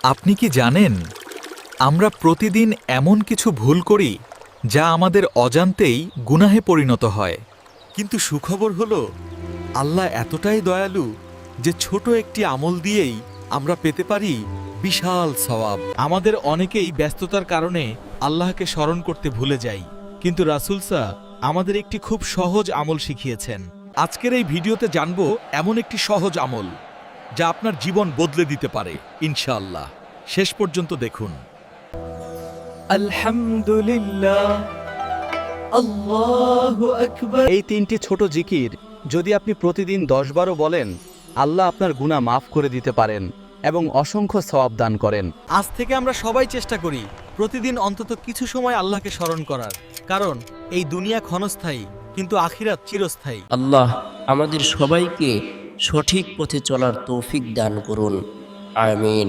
আপনি কি জানেন আমরা প্রতিদিন এমন কিছু ভুল করি যা আমাদের অজান্তেই গুনাহে পরিণত হয়। কিন্তু সুখবর হলো আল্লাহ এতটাই দয়ালু যে ছোট একটি আমল দিয়েই আমরা পেতে পারি বিশাল সওয়াব। আমাদের অনেকেই ব্যস্ততার কারণে আল্লাহকে স্মরণ করতে ভুলে যাই, কিন্তু রাসূল আমাদের একটি খুব সহজ আমল শিখিয়েছেন। আজকের এই ভিডিওতে জানবো এমন একটি সহজ আমল যা আপনার জীবন বদলে দিতে পারে ইনশাআল্লাহ। শেষ পর্যন্ত দেখুন। আলহামদুলিল্লাহ, আল্লাহু আকবার। এই তিনটি ছোট জিকির যদি আপনি প্রতিদিন 10-12 বলেন, আল্লাহ আপনার গুনাহ মাফ করে দিতে পারেন এবং অসংখ্য সওয়াব দান করেন। আজ থেকে আমরা সবাই চেষ্টা করি প্রতিদিন অন্তত কিছু সময় আল্লাহকে স্মরণ করার, কারণ এই দুনিয়া ক্ষণস্থায়ী কিন্তু আখিরাত চিরস্থায়ী। আল্লাহ আমাদের সবাইকে সঠিক পথে চলার তৌফিক দান করুন, আমিন।